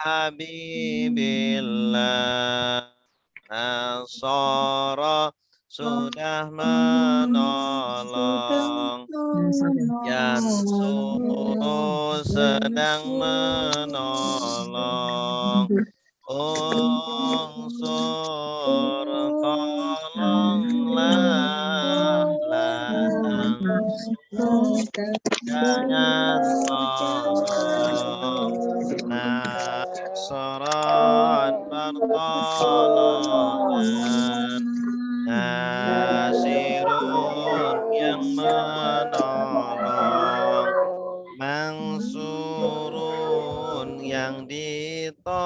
Habibillah Nasara sudah menolong, Yansuru sedang menolong, Unsur tolonglah, latang jangan tolong, Nasran pertolongan, Nasirun yang menolong, Mansurun yang ditolong,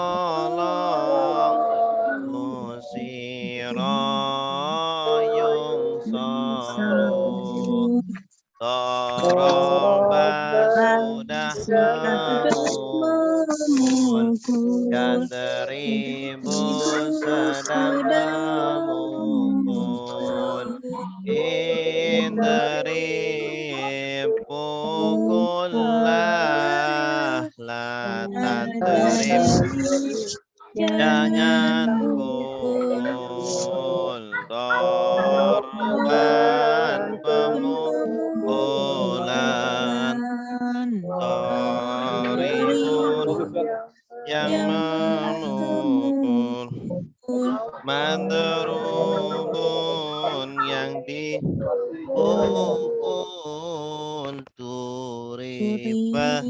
Musira yungsaru. Doroba sudah memukul, dan deribu sedang memukul. Inderib pukullah, la tadrib jangan pukul. Dorban pemukulan, doribun yang memukul, mandrubun yang dipukul, turiba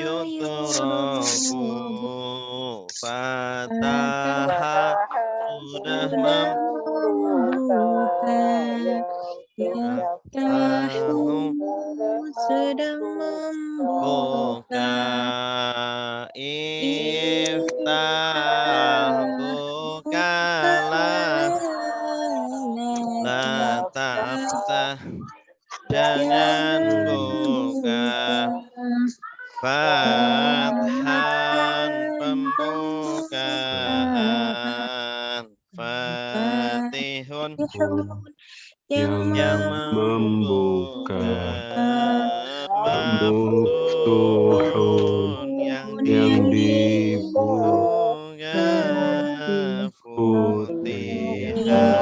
yutraku, fataha sudah membuka, sedang membuka, iftah bukalah, la taftah jangan buka, fathan pembukaan, fatihun yang membuka, maftuhun yang dibuka, futihah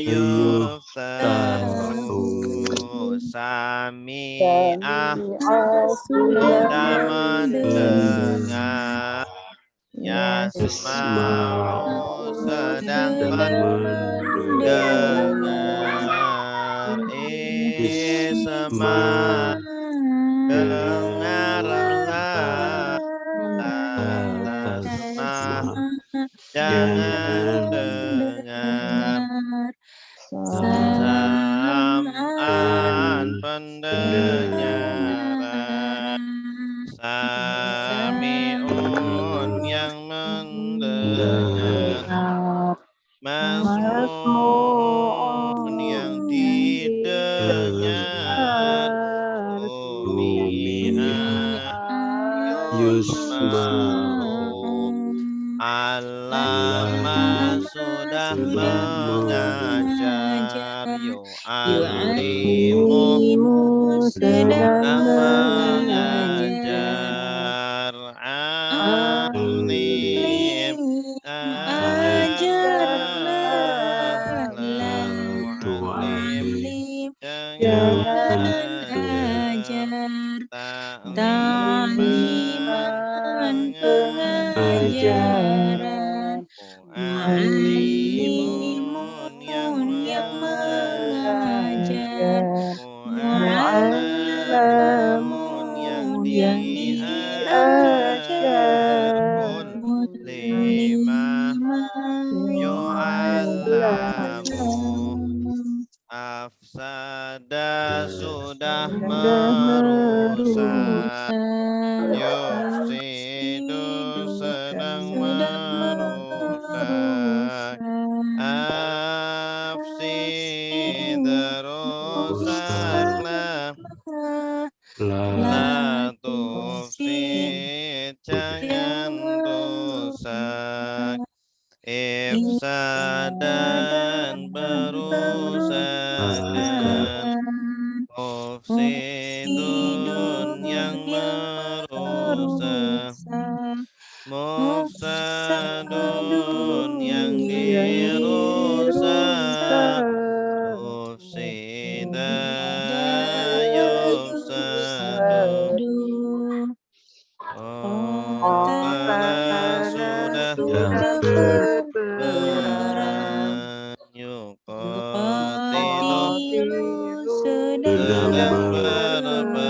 yuftahu, sami'ah sudah mendengar, yasma'u sedang mendengar, isma dengarlah, tasma jangan dengar, sam'an pendengaran, sami'un yang mendengar, masmu'un yang didengar, sumi'ah yusma'u, Allama sudah mengajar, yu'allimu sedang mengajar, alim ajarlah, lahu alim jangan ajar, ta'liman pengajaran, mu'allimun yang mengajar, mu'allamun yang diajar, lima yu'allamu, afsada sudah merusak, yufsidu sedang merusak, afsid rusaklah, la tufsid jangan rusak, ifsadan berusakan, mufsidun yang merusak, dosa. Mufsadun yang dirusak. Mufsida yufsadu. Qatala sudah berperang. Yuqatilu sedang berperang.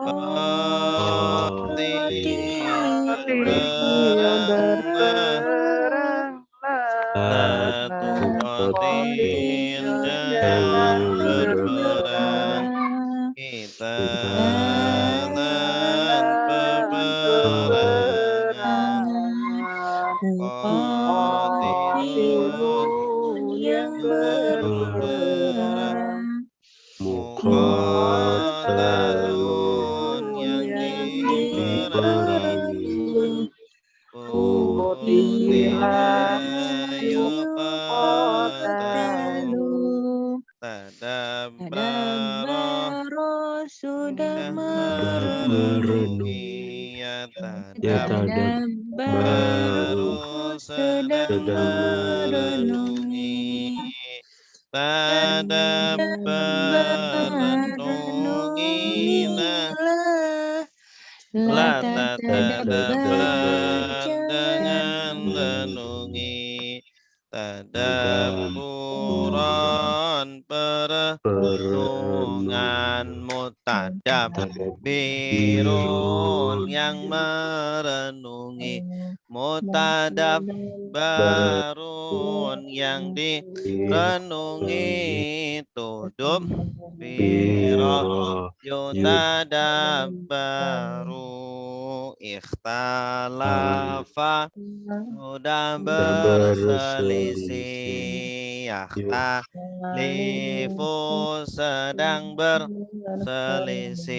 Qatil berperanglah. La tuqatil jangan berperang. Qitalan peperangan. Qatilun yang berperang. Muqatalun yang diperangi. Qutila yuqatalu. Tadabbara sudah merenungi. Tadabbaru sedang merenungi. Tadabbar renungilah. La tatadabbar dengan renungi. Tadabburan perenungan. Mutadabbirun yang merenungi. Mutadabbarun yang direnungi. Tudum biro yutadabbaru. Ikhtalafa sudah berselisih. Yakhtalifu sedang berselisih.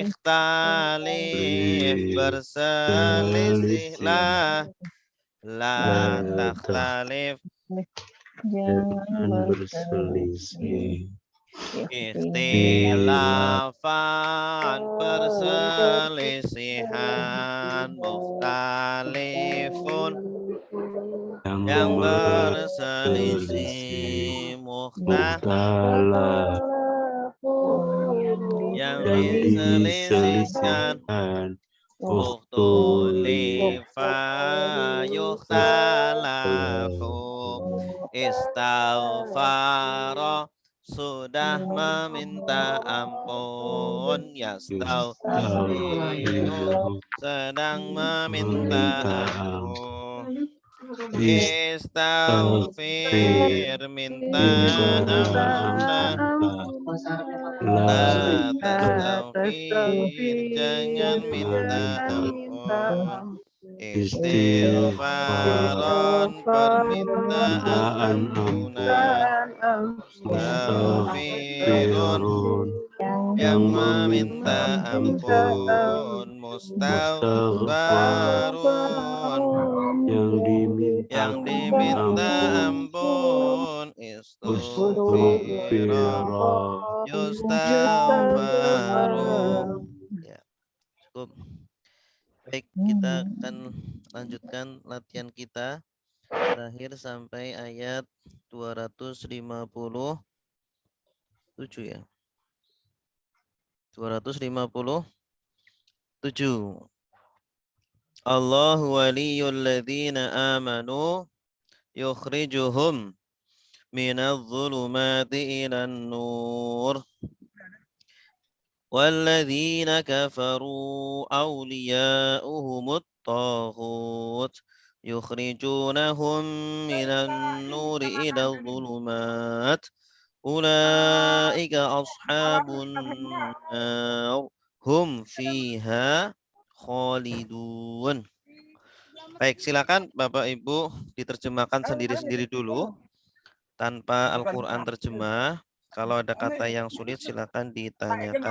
Ikhtalif berselisihlah. La takhtalif jangan berselisih. ikhtilafan perselisihan. Mukhtalifun yang berselisih. Mukhtalaf yang yang diselisihkan. diselisihkan. Ukhtulifa yukhtalafu. Istaghfara sudah meminta ampun. Yastaghfiru sedang meminta ampun. Istaghfir minta ampunlah. La tastaghfir jangan minta ampun. Istighfaran permintaan ampunan. Mustaghfirun yang meminta ampun. Mustaghfarun yang diminta ampun. Istighfirun yustaghfaru. Ya, cukup. Baik, kita akan lanjutkan latihan kita terakhir sampai ayat 257 ya. 257. Allahu waliyul ladzina amanu yukhrijuhum minadh dhulumati ilan nur. وَالَّذِينَ كَفَرُوا أَوْلِيَاؤُهُمُ الطَّاغُوتُ يُخْرِجُونَهُم مِّنَ النُّورِ إِلَى الظُّلُمَاتِ أُولَئِكَ أَصْحَابُ النَّارِ هُمْ فِيهَا خَالِدُونَ. Baik, silakan Bapak Ibu diterjemahkan sendiri-sendiri dulu tanpa Al-Qur'an terjemah. Kalau ada kata yang sulit silakan ditanyakan.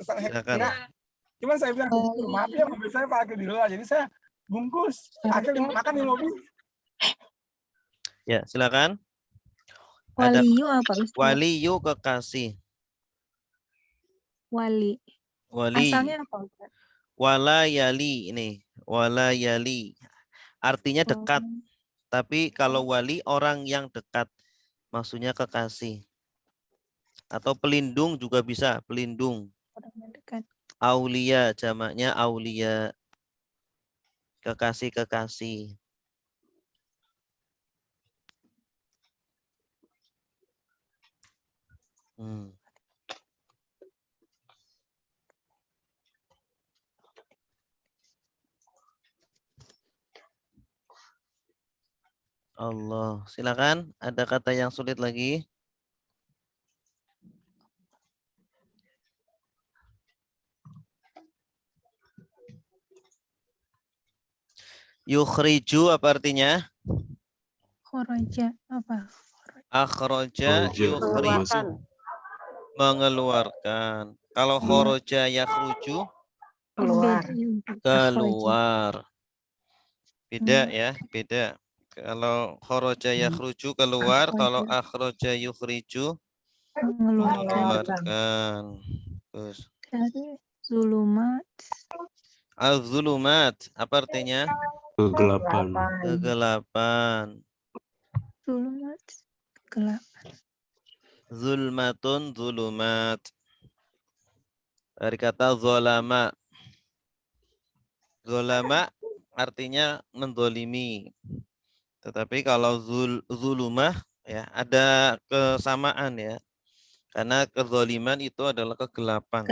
Silakan. Cuman saya bilang, maaf ya mobil saya parkir di luar, jadi saya bungkus, akhirnya makan di mobil. Ya, silakan. Ada Waliyu apa Ustaz? waliyu kekasih. Wali. Wali. Asalnya apa, Ustaz? Wala yali ini. Wala yali. Artinya dekat. Tapi kalau wali orang yang dekat. Maksudnya kekasih. Atau pelindung juga bisa. Pelindung. Orang yang dekat. Aulia jamaknya aulia. Kekasih-kekasih. Allah. Silakan. Ada kata yang sulit lagi? Yukhriju apa artinya? Khoroja apa? Akhroja yukhriju. Mengeluarkan. Kalau khoroja yakhruju Keluar. keluar. Beda ya, beda. Kalau khoroja yakhruju keluar, kalau akhroja yukhriju mengeluarkan. Terus. Dari zulumat. Az-zulumat apa artinya? Kegelapan. Kegelapan. Zulumat. Kegelapan. Zulmatun zulumat. Dari kata zolama. Zolama artinya mendolimi. Tetapi kalau zulumah ya ada kesamaan ya. Karena kezoliman itu adalah kegelapan.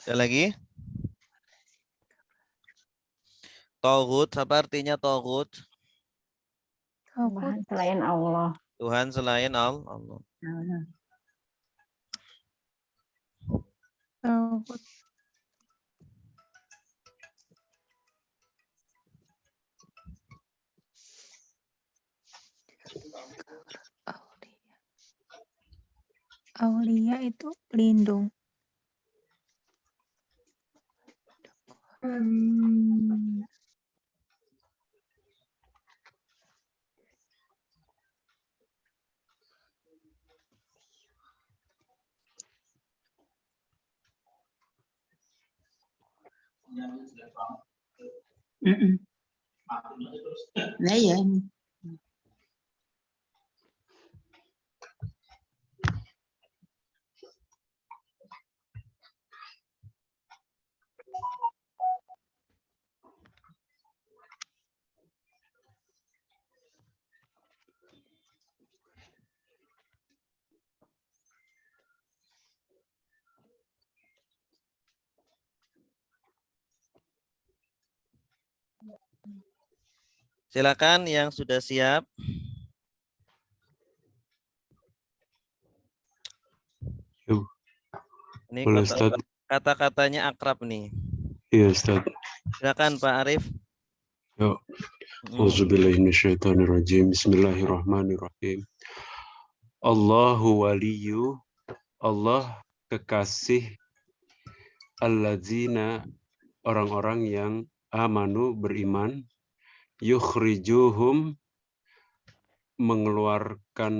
Ada lagi? Togut, apa artinya togut? Tuhan selain Allah. Tuhan selain Allah. Tauhid. Aulia itu pelindung. Nah ya. Silakan yang sudah siap. Ini kata-katanya akrab nih. Iya, Ustaz. Silakan Pak Arif. Yo. Auzubillahiminasyaitonirrajim. Bismillahirrahmanirrahim. Allahu waliyu. Allah kekasih alladzina orang-orang yang amanu beriman, yukhrijuhum mengeluarkan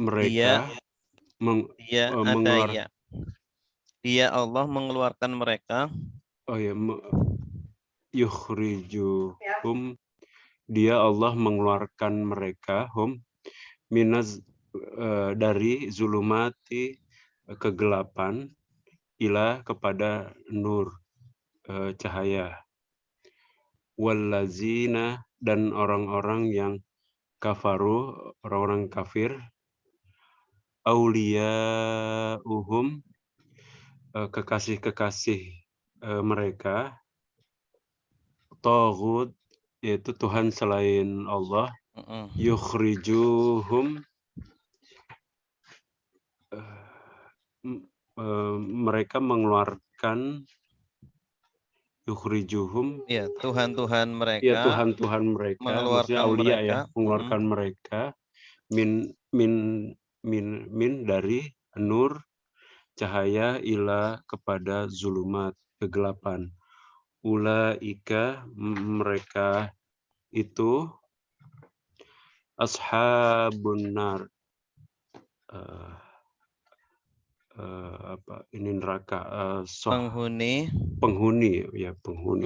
mereka, Dia Allah mengeluarkan mereka. Oh ya, yukhrijuhum, dia Allah mengeluarkan mereka minaz dari zulumati kegelapan ila kepada nur cahaya. Wallazina dan orang-orang yang kafaru, orang-orang kafir, auliyauhum kekasih-kekasih mereka, taghut yaitu Tuhan selain Allah, yukhrijuhum mereka mengeluarkan, yukhrijuhum ya Tuhan-Tuhan mereka, ya Tuhan-Tuhan mereka, maksudnya aulia ya, mengeluarkan mereka min dari nur cahaya ila kepada zulumat kegelapan. Ulaika mereka itu ashabun nar, ini neraka, penghuni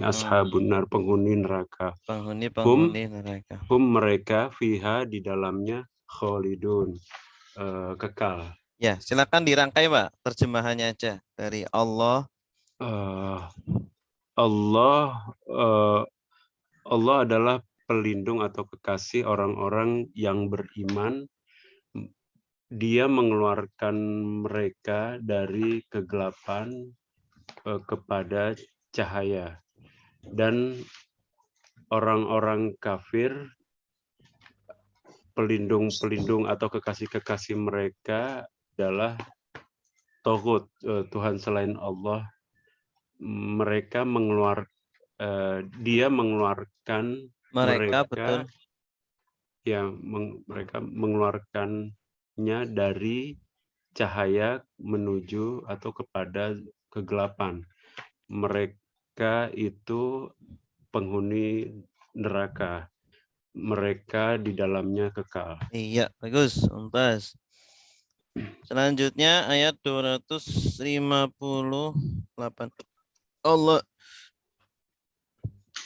ashabun nar, penghuni neraka. penghuni neraka. Mereka fiha di dalamnya khalidun, kekal. Ya, silakan dirangkai, Pak, terjemahannya aja dari Allah. Allah adalah pelindung atau kekasih orang-orang yang beriman. Dia mengeluarkan mereka dari kegelapan kepada cahaya, dan orang-orang kafir, pelindung atau kekasih-kekasih mereka adalah Togut, Tuhan selain Allah. Mereka dia mengeluarkan mereka, betul. Mereka mengeluarkannya dari cahaya menuju atau kepada kegelapan. Mereka itu penghuni neraka. Mereka di dalamnya kekal. Iya, bagus, Untas. Selanjutnya ayat 258. Allah,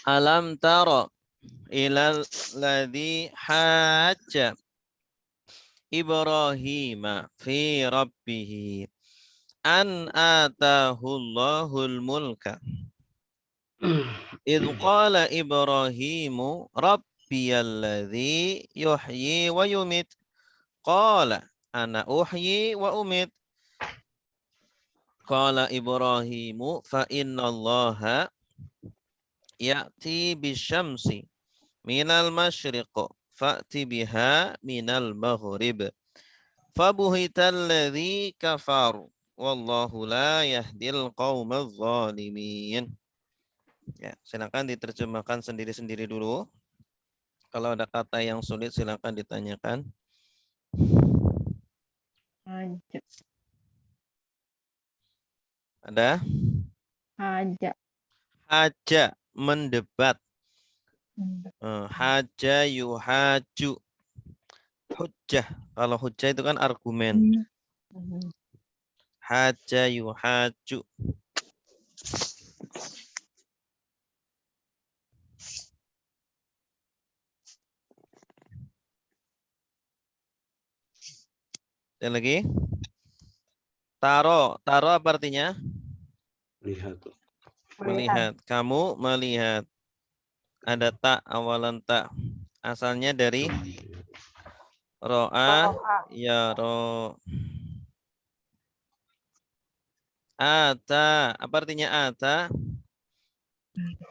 alam tara ilal ladzi hajja Ibrahim fi rabbih an atahul mulka idh qala Ibrahimu rabbiyalladzi yuhyi wa yumit qala ana uhyi wa umit qala Ibrahimu fa innallaha ya'ti bisyamsi minal masyriq fa'ti biha minal maghrib fabuhital ladzi kafar wallahu la yahdil qaumadz zalimin. Ya, silakan diterjemahkan sendiri-sendiri dulu. Kalau ada kata yang sulit silakan ditanyakan. Ada? Haja, mendebat. Haja yuhaju. Hujjah. Kalau hujjah itu kan argumen. Haja yuhaju. Ada lagi? Taro apa artinya? Melihat. Kamu melihat. Ada tak, awalan tak. Asalnya dari ro'a, ya ro. Ata, apa artinya ata?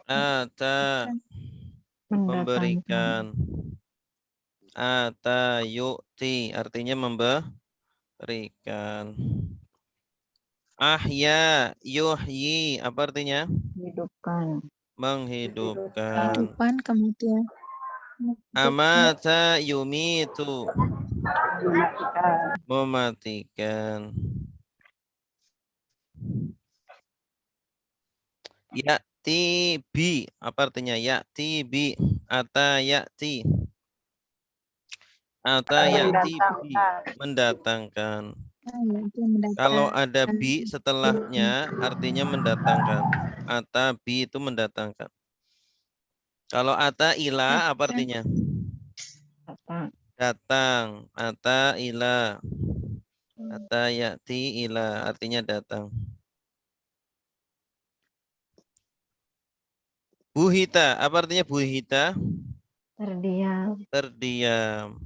Ata, memberikan. Ata yu'ti, artinya memberikan. Ahya, yuhyi, apa artinya? Menghidupkan. Kehidupan, kemudian Amata yumitu, mematikan. Ya'ti bi, apa artinya? Ya'ti bi, ata ya'ti. Ata ya'ti bi, mendatangkan. Kalau ada bi setelahnya artinya mendatangkan. Ata bi itu mendatangkan. Kalau ata ila apa artinya? Datang. Ata ila. Ata ya'ti ila artinya datang. Buhita, apa artinya buhita? Terdiam.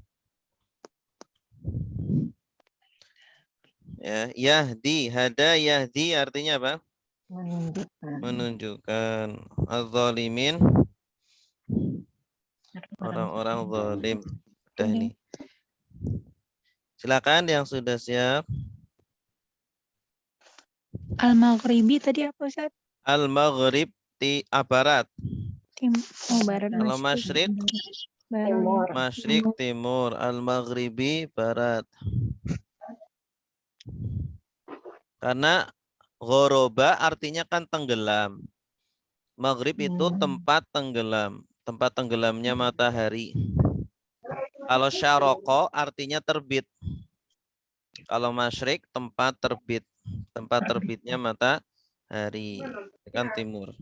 Ya, yahdi, hada yahdi artinya apa? Menunjukkan. Az-zalimin, orang-orang zalim. Udah ini. Silakan yang sudah siap. Al-Maghribi tadi apa, Ustaz? Al-Maghrib barat. Barat. Kalau masyrik, Barat. masyrik timur. Al-Maghribi barat. Karena ghoroba artinya kan tenggelam. Maghrib itu tempat tenggelam. Tempat tenggelamnya matahari. Kalau syaroko artinya terbit. Kalau masyrik tempat terbit. Tempat terbitnya matahari. Kan timur.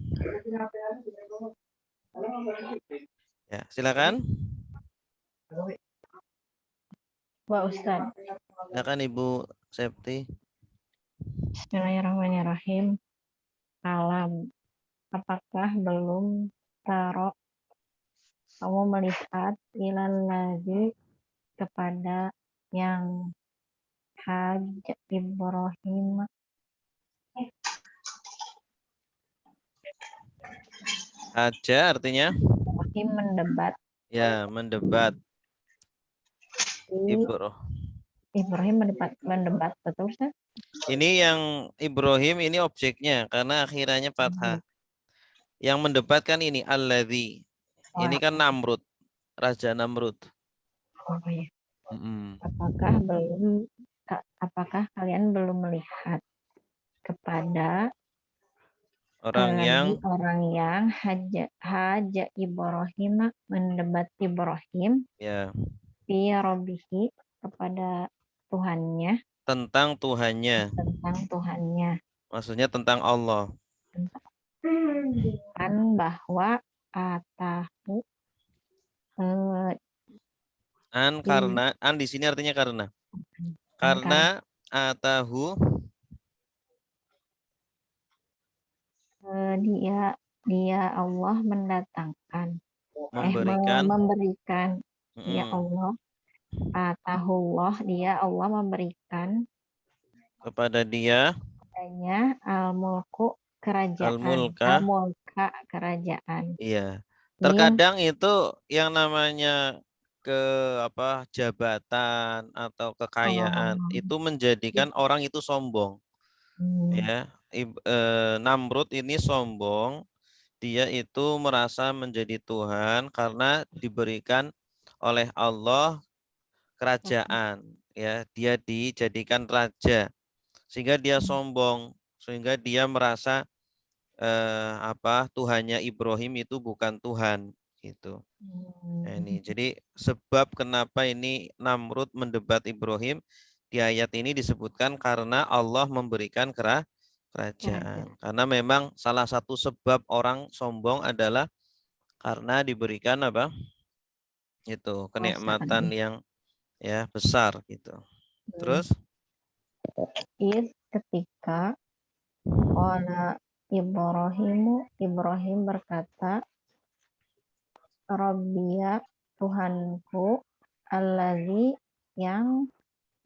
Ya, silakan. Pak Ustaz. Silakan Ibu Septi. Bismillahirrahmanirrahim. Alam. Apakah belum kamu melihat ilalladzi kepada yang Hajj Ibrahim Haja artinya? mendebat Ya, mendebat. Ibrahim mendebat betul Ustaz? Ini yang Ibrahim ini objeknya karena akhirannya fathah. Yang mendebat kan ini alladzi. Ini kan Namrud, Raja Namrud. Oh iya. Apakah kalian belum melihat kepada orang yang Haja Ibrahim mendebat Ibrahim ya fi rabbihi kepada Tuhannya tentang Tuhannya. Maksudnya tentang Allah. Kan bahwa atahu Karena di sini artinya karena atahu dia Allah mendatangkan memberikan ya Allah atahullah dia Allah memberikan kepada dia adanya al-mulku kerajaan al-mulka kerajaan. Iya. Terkadang itu yang namanya jabatan atau kekayaan itu menjadikan orang itu sombong. Ya, Namrud ini sombong. Dia itu merasa menjadi Tuhan karena diberikan oleh Allah kerajaan. Ya, dia dijadikan raja. Sehingga dia sombong, sehingga dia merasa Tuhannya Ibrahim itu bukan Tuhan gitu. Nah, ini jadi sebab kenapa ini Namrud mendebat Ibrahim di ayat ini disebutkan karena Allah memberikan kerajaan. Karena memang salah satu sebab orang sombong adalah karena diberikan itu kenikmatan yang ya besar gitu. Terus ketika Ibrahim berkata, Rabbiya Tuhanku, allazi yang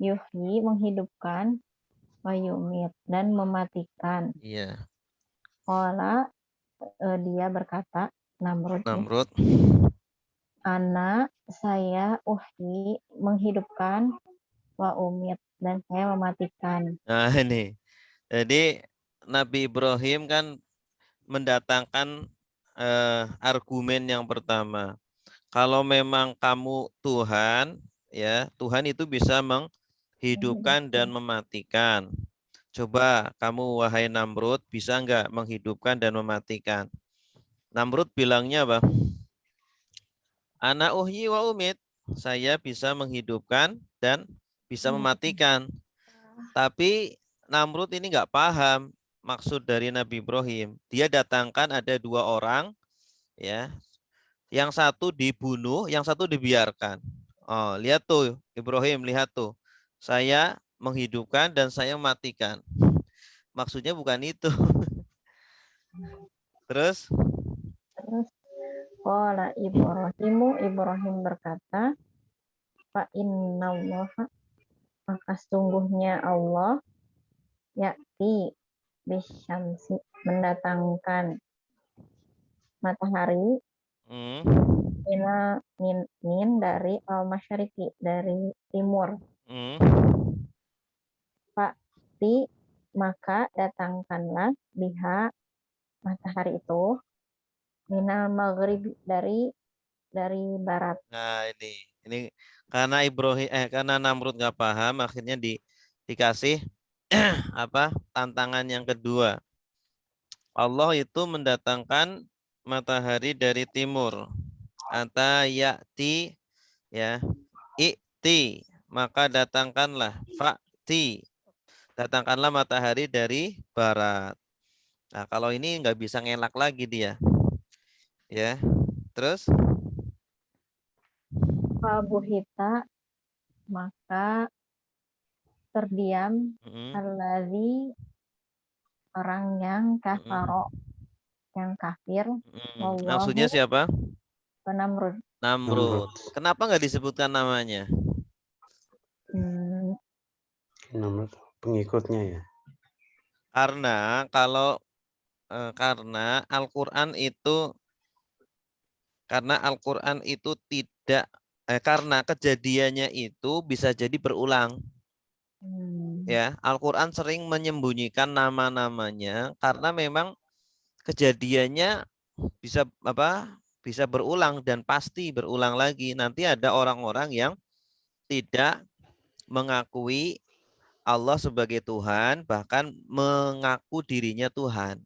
yuhyi menghidupkan, wa yumit dan mematikan. Iya. Qala dia berkata, Namrud. Ana saya uhyi menghidupkan, wa umit dan saya mematikan. Nah ini. Jadi Nabi Ibrahim kan mendatangkan argumen yang pertama. Kalau memang kamu Tuhan, ya Tuhan itu bisa menghidupkan dan mematikan. Coba kamu wahai Namrud bisa enggak menghidupkan dan mematikan? Namrud bilangnya apa? Ana uhyi wa umit. Saya bisa menghidupkan dan bisa mematikan. Tapi Namrud ini enggak paham maksud dari Nabi Ibrahim. Dia datangkan ada dua orang, ya. Yang satu dibunuh, yang satu dibiarkan. Oh, lihat tuh Ibrahim, lihat tuh. Saya menghidupkan dan saya mematikan. Maksudnya bukan itu. Terus qala Ibrahim berkata, fa innallaha maka sungguhnya Allah yakti bisyamsi mendatangkan matahari min dari al-masyriqi dari timur. Fakti maka datangkanlah biha matahari itu minal maghrib dari barat. Nah ini karena Namrud nggak paham, akhirnya dikasih tantangan yang kedua. Allah itu mendatangkan matahari dari timur. Ata ya'ti ya i'ti maka datangkanlah ati. Datangkanlah matahari dari barat. Nah, kalau ini nggak bisa ngelak lagi dia. Ya. Terus? Fabuhita, maka terdiam alladzi, orang yang kafaro, yang kafir. Maksudnya siapa? Namrud. Namrud. Kenapa nggak disebutkan namanya? Namrud pengikutnya ya. Karena karena Al-Qur'an itu tidak karena kejadiannya itu bisa jadi berulang. Ya, Al-Qur'an sering menyembunyikan nama-namanya karena memang kejadiannya bisa berulang dan pasti berulang lagi. Nanti ada orang-orang yang tidak mengakui Allah sebagai Tuhan, bahkan mengaku dirinya Tuhan.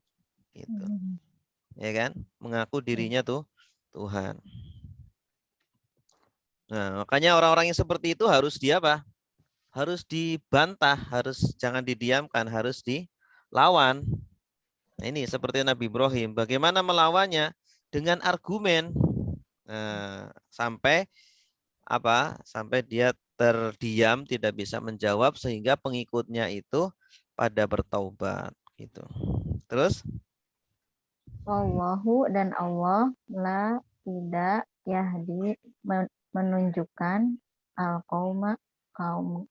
Gitu. Ya kan? Mengaku dirinya Tuhan. Nah, makanya orang-orang yang seperti itu harus harus dibantah, jangan didiamkan, harus dilawan. Nah, ini seperti Nabi Ibrahim. Bagaimana melawannya? Dengan argumen. Nah, sampai dia terdiam, tidak bisa menjawab, sehingga pengikutnya itu pada bertaubat. Gitu. Terus? Wallahu, dan Allah la tidak yahdi, menunjukkan al-qauma, kaum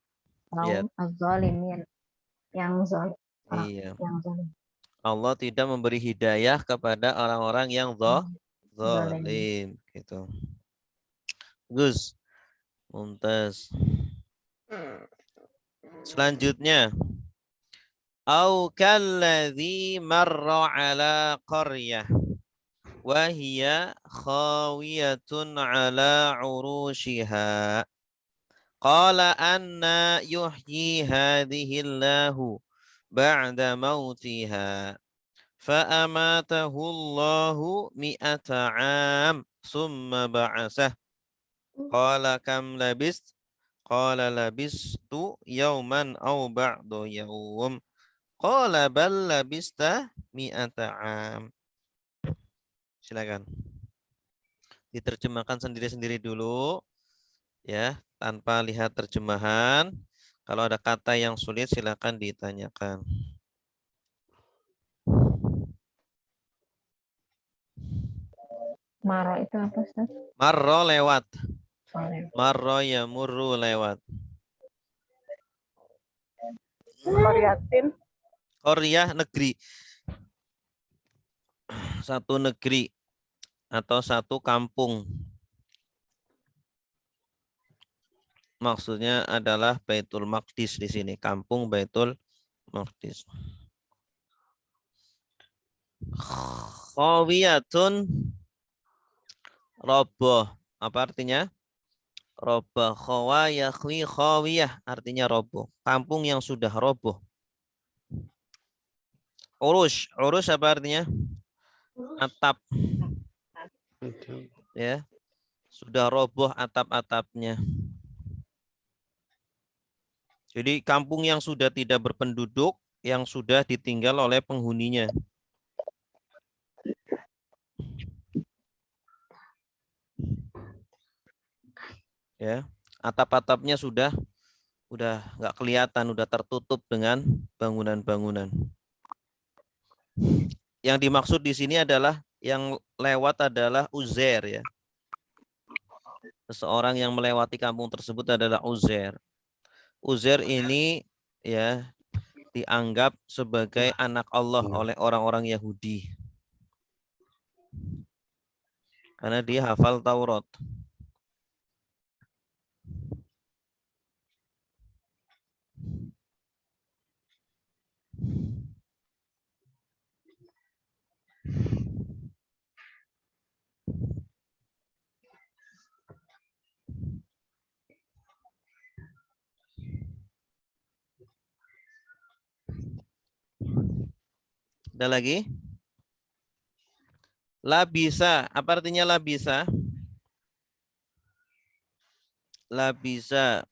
az-zalimin, yang zalim. Iya. Yang zalim. Allah tidak memberi hidayah kepada orang-orang yang zalim. Gitu. Gus, Mumtaz. Selanjutnya, au kalladzi marra ala qaryah wa hiya khawiyatun ala urushiha. Qala anna yuhyi hadhihi Allahu ba'da mautiha. Fa'amatahu Allahu mi'ata 'am summa ba'asah. Qala kam labist? Qala labistu yauman aw ba'du yaum. Qala bal labista mi'ata 'am. Silakan. Diterjemahkan sendiri-sendiri dulu ya, tanpa lihat terjemahan. Kalau ada kata yang sulit silakan ditanyakan. Maro itu apa, Ustaz? Marro lewat. Marro ya murru lewat. Qaryatin. Qaryah negeri. Satu negeri atau satu kampung. Maksudnya adalah Baitul Maqdis di sini, kampung Baitul Maqdis. Khawiyatun, roboh. Apa artinya? Roboh. Khawa yakhwi khawiyah, artinya roboh. Kampung yang sudah roboh. Urush. Urush apa artinya? Atap. Ya. Sudah roboh atap-atapnya. Jadi kampung yang sudah tidak berpenduduk, yang sudah ditinggal oleh penghuninya. Ya, atap-atapnya sudah nggak kelihatan, udah tertutup dengan bangunan-bangunan. Yang dimaksud di sini adalah yang lewat adalah Uzair ya. Seseorang yang melewati kampung tersebut adalah Uzair. Uzair ini ya dianggap sebagai anak Allah oleh orang-orang Yahudi. Karena dia hafal Taurat. Ada lagi? Labisa, apa artinya labisa? Labisa,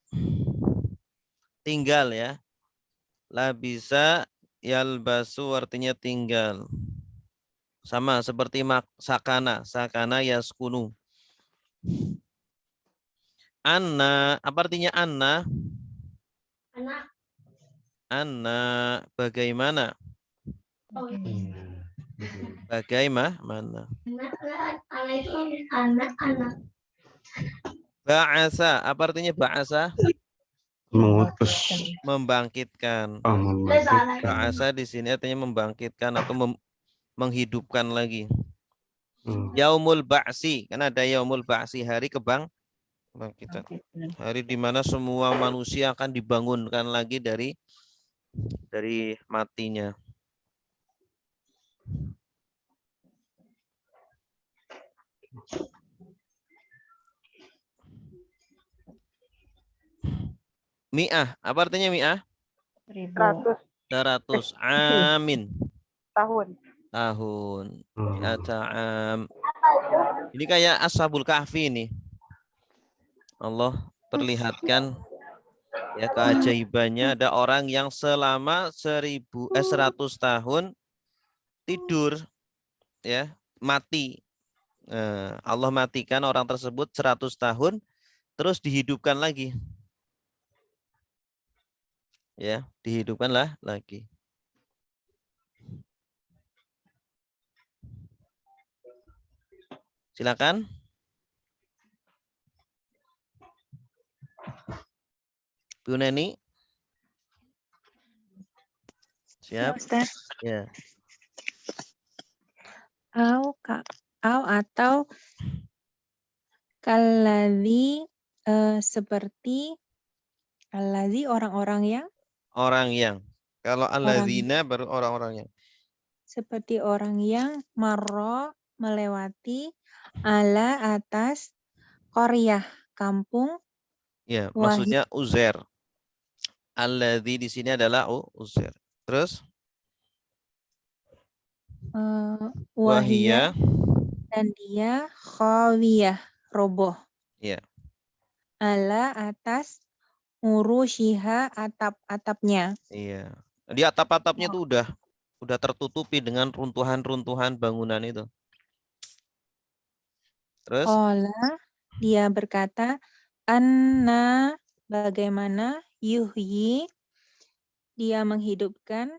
tinggal ya. Labisa yalbasu artinya tinggal. Sama seperti sakana. Sakana yaskunu. Anna, apa artinya Anna? Anna, bagaimana? Bagaimana? Ba'asa, apa artinya ba'asa? Mengutus. Membangkitkan. Membangkitkan. Ba'asa di sini artinya membangkitkan atau menghidupkan lagi. Yaumul ba'si, kan ada yaumul ba'si, hari kebangkitan. Hari di mana semua manusia akan dibangunkan lagi dari matinya. Mi'ah, apa artinya mi'ah? 100. Amin. Tahun. Ini kayak Ashabul Kahfi ini. Allah perlihatkan ya keajaibannya, ada orang yang selama 100 tahun tidur ya, mati. Allah matikan orang tersebut 100 tahun terus dihidupkan lagi. Ya, dihidupkanlah lagi. Silakan. Bu Neni. Siap. Ustaz. Ya. Atau kalladzi seperti alladzi orang-orang yang kalau alladzina baru orang-orang yang seperti orang yang marra melewati ala atas qaryah kampung. Ya, maksudnya Uzair. Alladzi di sini adalah Uzair. Terus wahiyah dan dia khawiyah, roboh. Ya. Ala atas urushiha, atap-atapnya. Iya. Di atap-atapnya itu udah tertutupi dengan runtuhan-runtuhan bangunan itu. Terus? Qala, dia berkata, anna, bagaimana, yuhyi, dia menghidupkan,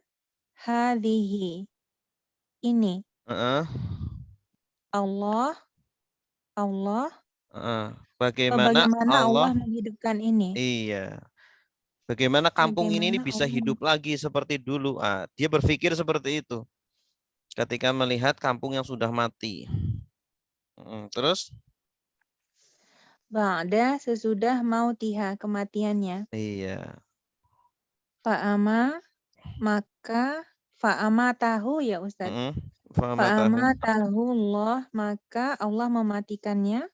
hadhihi, ini. Allah. Bagaimana Allah menghidupkan ini? Iya. Bagaimana kampung ini bisa hidup lagi seperti dulu? Dia berpikir seperti itu ketika melihat kampung yang sudah mati. Terus? Ba'da, sesudah mautiha, kematiannya. Iya. Fa'ama, maka fa'ama tahu ya Ustaz. Fa'ama tahu Allah, maka Allah mematikannya.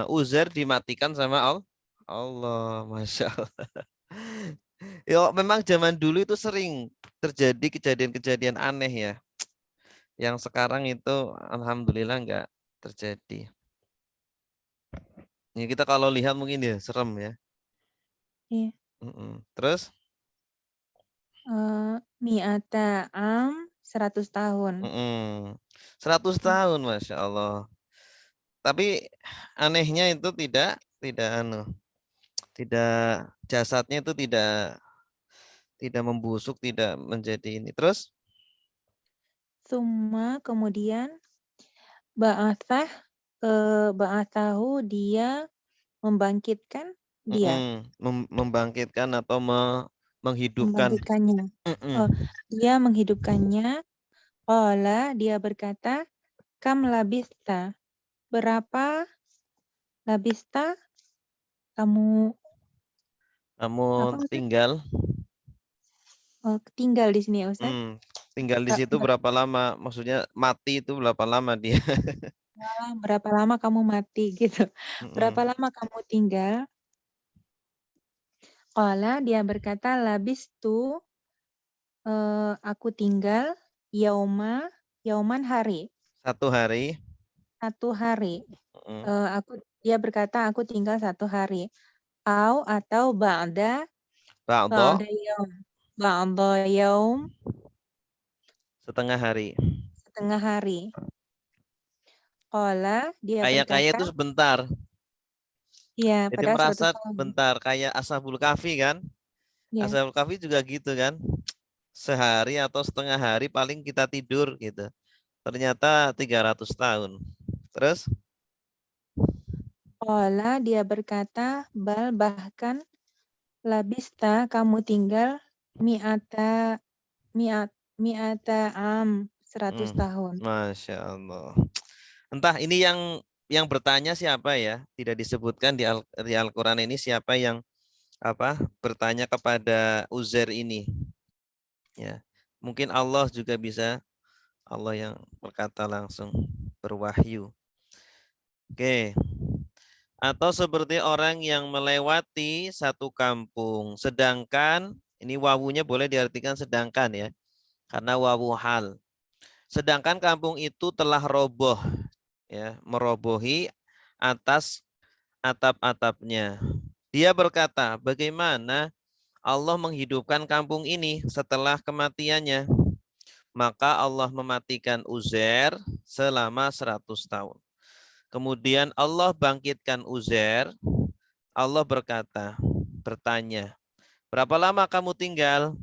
Uzair dimatikan sama Allah. Masya Allah. Ya, memang zaman dulu itu sering terjadi kejadian-kejadian aneh ya. Yang sekarang itu alhamdulillah enggak terjadi. Ya, kita kalau lihat mungkin ya serem ya. Iya. Terus? Mi'ata 100 tahun. 100 tahun, Masya Allah. Tapi anehnya itu tidak jasadnya itu tidak membusuk, tidak menjadi ini. Terus? Summa, kemudian ba'athahu, dia membangkitkan dia. Membangkitkan atau menghidupkan. Membangkitkannya. Dia menghidupkannya. Qala, dia berkata, kam labista, berapa labista kamu tinggal? Tinggal di sini ya Ustaz? Tinggal di situ berapa lama? Maksudnya mati itu berapa lama dia? Berapa lama kamu mati gitu. Berapa lama kamu tinggal? Qala, dia berkata, labistu, aku tinggal, yauman hari. 1 hari. 1 hari. Dia berkata, aku tinggal 1 hari. Atau ba'da yaum. ba'da yaum, setengah hari. setengah hari. Qala, dia Kaya-kaya itu berkata, sebentar. ya Jadi pada suatu merasa saat. bentar kayak Ashabul Kahfi kan? Ya, Ashabul Kahfi juga gitu kan? Sehari atau setengah hari paling kita tidur gitu. Ternyata 300 tahun. Terus? qala, dia berkata, bahkan labista kamu tinggal mi'ata mi'ata am 100 tahun. Masya Allah. Entah ini yang bertanya siapa ya? Tidak disebutkan di Al-Quran ini siapa yang bertanya kepada Uzair ini. Ya, mungkin Allah juga bisa. Allah yang berkata langsung berwahyu. Oke. Atau seperti orang yang melewati satu kampung, sedangkan ini wawunya boleh diartikan sedangkan ya, karena wawu hal. Sedangkan kampung itu telah roboh, ya, merobohi atas atap-atapnya. Dia berkata, bagaimana Allah menghidupkan kampung ini setelah kematiannya? Maka Allah mematikan Uzair selama 100 tahun. Kemudian Allah bangkitkan Uzair. Allah bertanya, berapa lama kamu tinggal?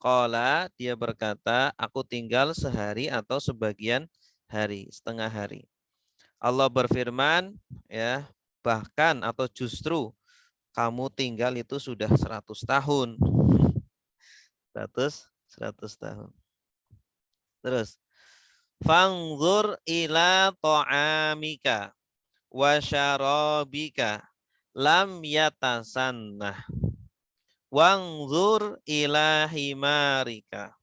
Qala, dia berkata, aku tinggal sehari atau sebagian hari, setengah hari. Allah berfirman, ya, bahkan atau justru kamu tinggal itu sudah 100 tahun. 100 tahun. Terus, fangzur ila ta'amika wa syarabika lam yatasannah wangzur ila himarika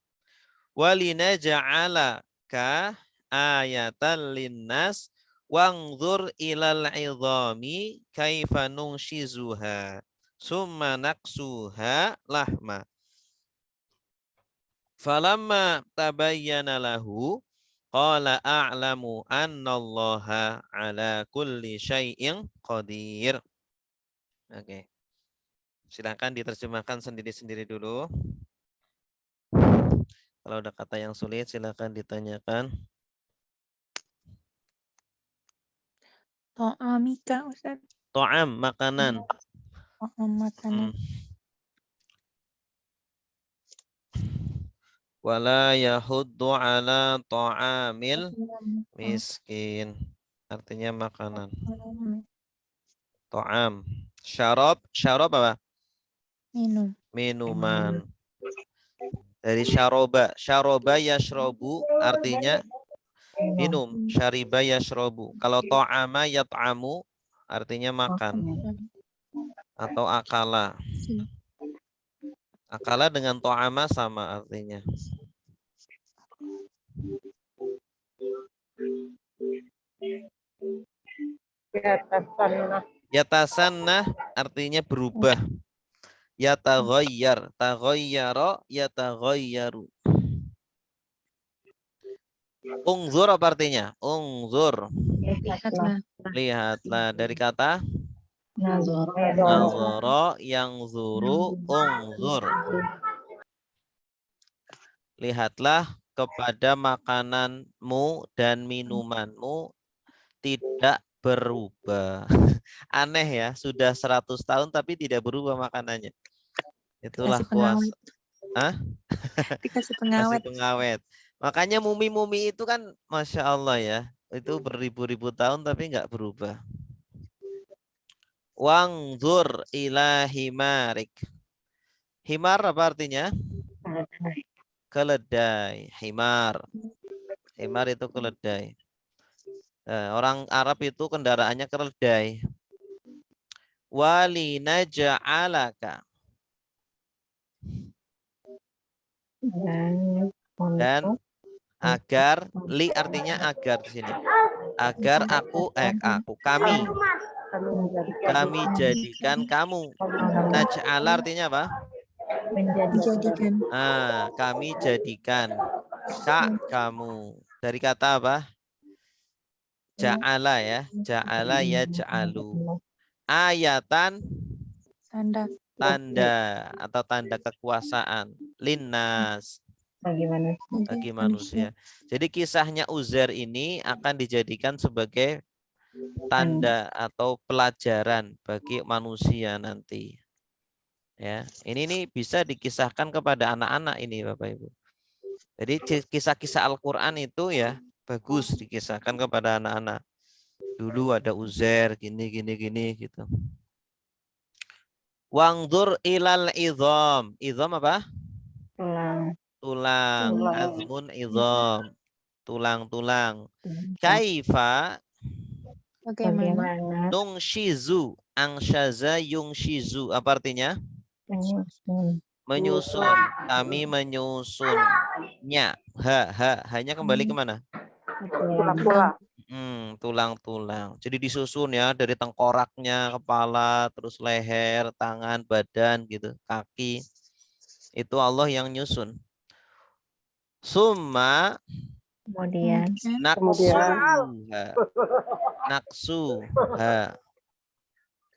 walinaj'alaka ayatan linnas wangzur ilal idhami kaifa nunshizuha summa naksuha lahma falamma tabayyana lahu qala a'lamu annallaha ala kulli syai'in qadir. Oke. Silakan diterjemahkan sendiri-sendiri dulu. Kalau ada kata yang sulit silakan ditanyakan. Ta'amika, Ustaz. To'am, makanan. Makanan. Wala yahuddu ala ta'amil miskin. Artinya makanan. To'am. Syarab apa? Minum. Minuman. Dari syaroba. Syaroba yashrobu artinya minum. Syariba yashrobu. Kalau to'ama yat'amu artinya makan. Atau akala. Akala dengan to'ama sama artinya. Yatasanna artinya berubah. Yataghayyar, taghayyara, yataghayyaru. Ungzur apa artinya? Ungzur. Lihatlah dari kata nazara, yang zuru, ungzur. Lihatlah kepada makananmu dan minumanmu tidak berubah. Aneh ya, sudah 100 tahun tapi tidak berubah makanannya. Itulah kuasa. Dikasih pengawet. Pengawet. Makanya mumi-mumi itu kan Masya Allah ya. Itu beribu-ribu tahun tapi nggak berubah. Wangzur ila himarik. Himar apa artinya? Keledai. Himar. Himar itu keledai. Orang Arab itu kendaraannya keledai. Walinaja'alaka. Dan agar, li artinya agar di sini. Agar kami jadikan kamu. Naj'ala artinya apa? Menjadikan. Kami jadikan kamu. Dari kata apa? Ja'ala ya. Ja'ala ya ja'alu. Ayatan. tanda atau tanda kekuasaan. Linnas, Bagaimana? bagi manusia. Jadi kisahnya Uzair ini akan dijadikan sebagai tanda atau pelajaran bagi manusia nanti. Ya, ini bisa dikisahkan kepada anak-anak ini Bapak Ibu. Jadi kisah-kisah Al-Qur'an itu ya bagus dikisahkan kepada anak-anak. Dulu ada Uzair gini gitu. Wangdur ilal idham. Idham apa? Tulang. Tulang. Azmun idham. Tulang-tulang. Kaifa Bagaimana? nungshizu. Angshaza yungshizu. Apa artinya? Menyusun. Kami menyusunnya. Hanya kembali kemana? Tulang-tulang. Tulang-tulang. Jadi disusun ya dari tengkoraknya, kepala, terus leher, tangan, badan gitu, kaki. Itu Allah yang nyusun. Summa Kemudian naksuha.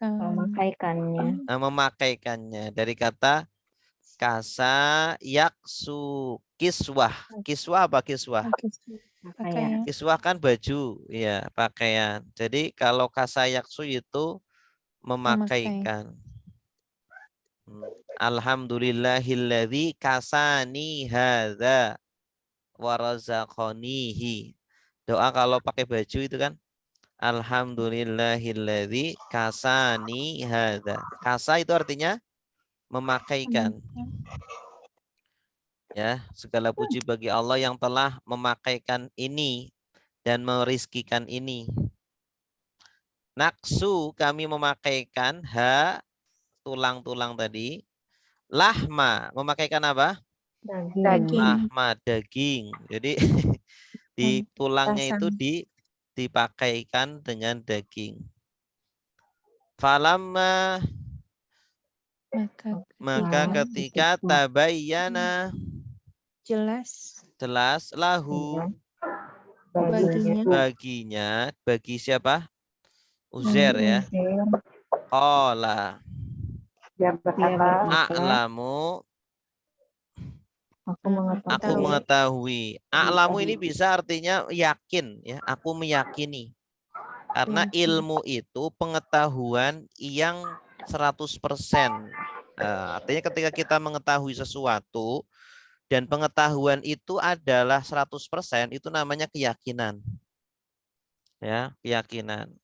memakaikannya. Memakaikannya dari kata kasa yaksu kiswah. Kiswah apa kiswah? Pakaian. Kiswah kan baju, ya pakaian. Jadi kalau kasa yaksu itu memakaikan. Alhamdulillahilladzi kasani hadza wa razaqanihi. Doa kalau pakai baju itu kan alhamdulillahilladzi kasani hadza. Kasa itu artinya memakaikan. Ya, segala puji bagi Allah yang telah memakaikan ini dan merizkikan ini. Naksu kami memakaikan tulang-tulang tadi. Lahma memakaikan apa? Daging. Lahma daging. Jadi di tulangnya itu dipakaikan dengan daging. Falamma maka ketika tabayyana jelas lahu baginya, bagi siapa? Uzair ya. Qala Dia berkata, a'lamu aku mengetahui. mengetahui. A'lamu ini bisa artinya yakin ya, aku meyakini. Karena ilmu itu pengetahuan yang 100%. Artinya ketika kita mengetahui sesuatu dan pengetahuan itu adalah 100%, itu namanya keyakinan. Ya, keyakinan.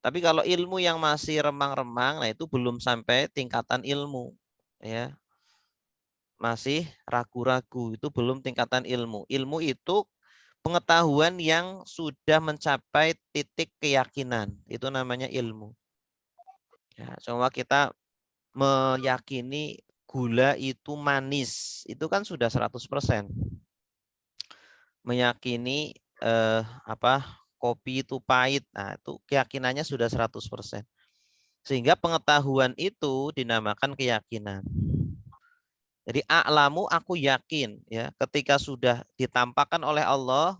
Tapi kalau ilmu yang masih remang-remang, nah itu belum sampai tingkatan ilmu, ya. Masih ragu-ragu, itu belum tingkatan ilmu. Ilmu itu pengetahuan yang sudah mencapai titik keyakinan, itu namanya ilmu. Ya, semua kita meyakini gula itu manis, itu kan sudah 100%. Meyakini kopi itu pahit, nah itu keyakinannya sudah 100%. Sehingga pengetahuan itu dinamakan keyakinan. Jadi a'lamu aku yakin ya, ketika sudah ditampakkan oleh Allah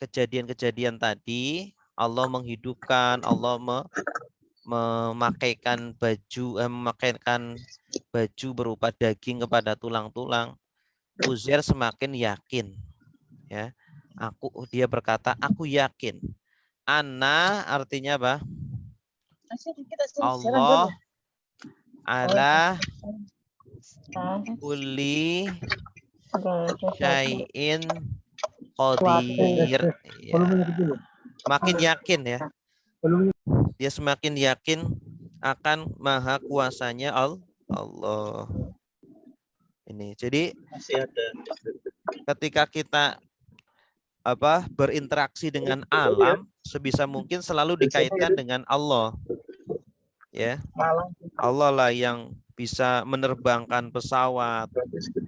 kejadian-kejadian tadi, Allah menghidupkan, Allah memakaikan baju berupa daging kepada tulang-tulang. Uzair semakin yakin ya. Dia berkata aku yakin. Ana artinya apa? Allah ala kulli syai'in qadir. Ya. Makin yakin ya. Dia semakin yakin akan maha kuasanya Allah. Ini. Jadi ketika kita berinteraksi dengan alam, sebisa mungkin selalu dikaitkan dengan Allah. Ya. Allah lah yang bisa menerbangkan pesawat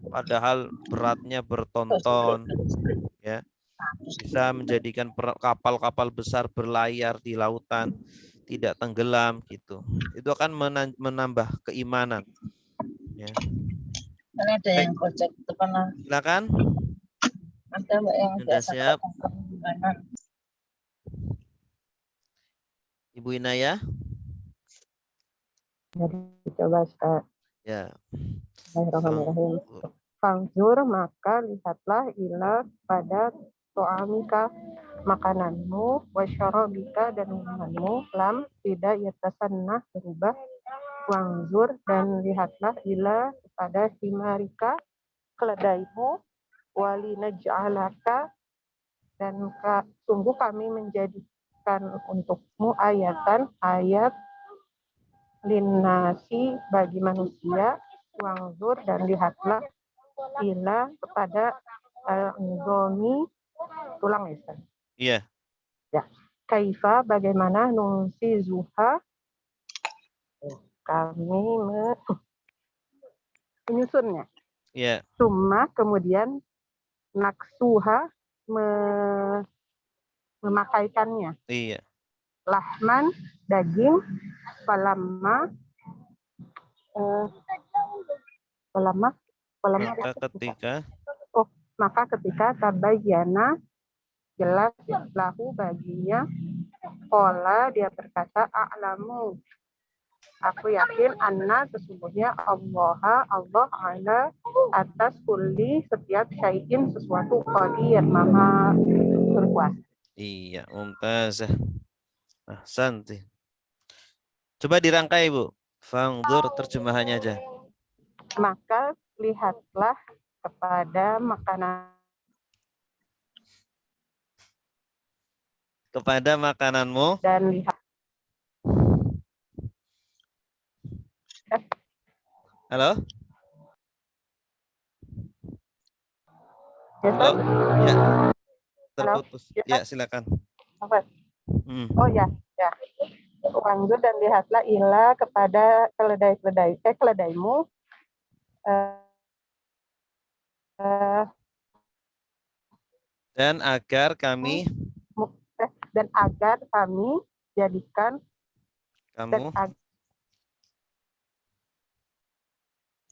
padahal beratnya bertonton, ya. Bisa menjadikan kapal-kapal besar berlayar di lautan tidak tenggelam gitu. Itu akan menambah keimanan, ya. Ada yang project depan. Silakan. Ada Mbak yang sudah siap. Ibu Inaya. Jadi coba Ustaz. Ya. Bismillahirrahmanirrahim. Fangzur, maka lihatlah ila pada to'amika, makananmu, wasyarabika, dan minumanmu, lam tidak yatasannah, berubah. Wangzur, dan lihatlah ila kepada himarika, keledaimu, walinaj'alaka, dan sungguh kami menjadikan untukmu ayatan, ayat linnasi, bagi manusia. Wangzur, dan lihatlah ila kepada al-nizami, tulang ya Ustaz? Iya. Ya. Kaifa, bagaimana, nungsi zuha, kami menyusunnya. Iya. Summa, kemudian naksuha, memakaikannya. Iya. Lahman, daging, falamma, maka ketika tabayyana, jelas lahu baginya, qala, dia berkata, a'lamu, aku yakin, anna, sesungguhnya Allah ala atas kulli, setiap syai'in, sesuatu, qadir, maha berkuasa. Iya, mumtazah. Ahsanti. Coba dirangkai, Bu. Fangzur, terjemahannya aja. Maka lihatlah kepada makanan, kepada makananmu, dan lihat. Halo? Ya, Halo? Ya. Terputus. Ya, silakan. Apa? Oh ya. Wangzur, dan lihatlah ila kepada keledaimu, dan agar kami jadikan kamu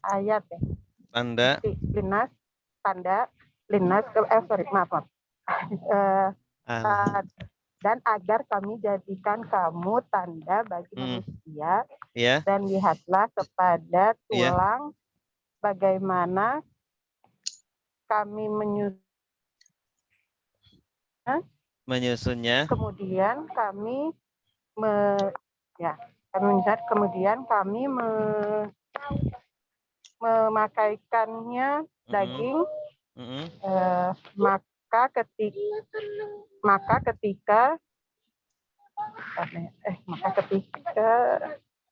ayat tanda dan agar kami jadikan kamu tanda bagi manusia. Dan lihatlah kepada tulang, bagaimana kami menyusunnya. Kemudian kami memakaikannya daging. Maka ketika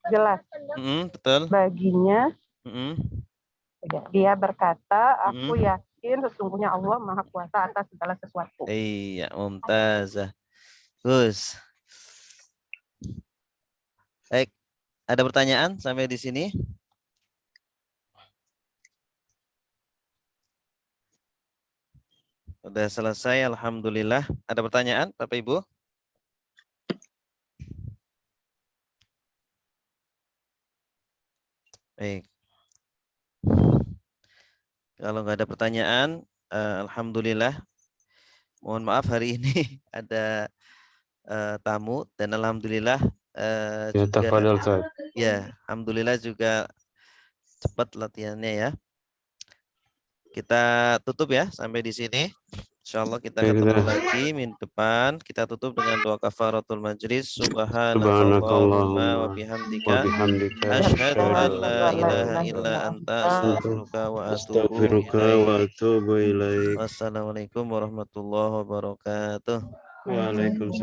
jelas betul baginya, dia berkata, aku yakin sesungguhnya Allah Maha Kuasa atas segala sesuatu. Iya, mumtazah. Gus. Baik, ada pertanyaan sampai di sini? Sudah selesai, alhamdulillah. Ada pertanyaan, Bapak Ibu? Baik. Kalau nggak ada pertanyaan, alhamdulillah. Mohon maaf hari ini ada tamu dan alhamdulillah alhamdulillah juga cepat latihannya ya. Kita tutup ya sampai di sini. Insyaallah kita ketemu lagi minggu depan. Kita tutup dengan doa kafaratul majlis. Subhanakallahumma wa bihamdika asyhadu an la ilaha illa anta astaghfiruka wa atubu ilaik. Wassalamualaikum warahmatullahi wabarakatuh. Waalaikumsalam.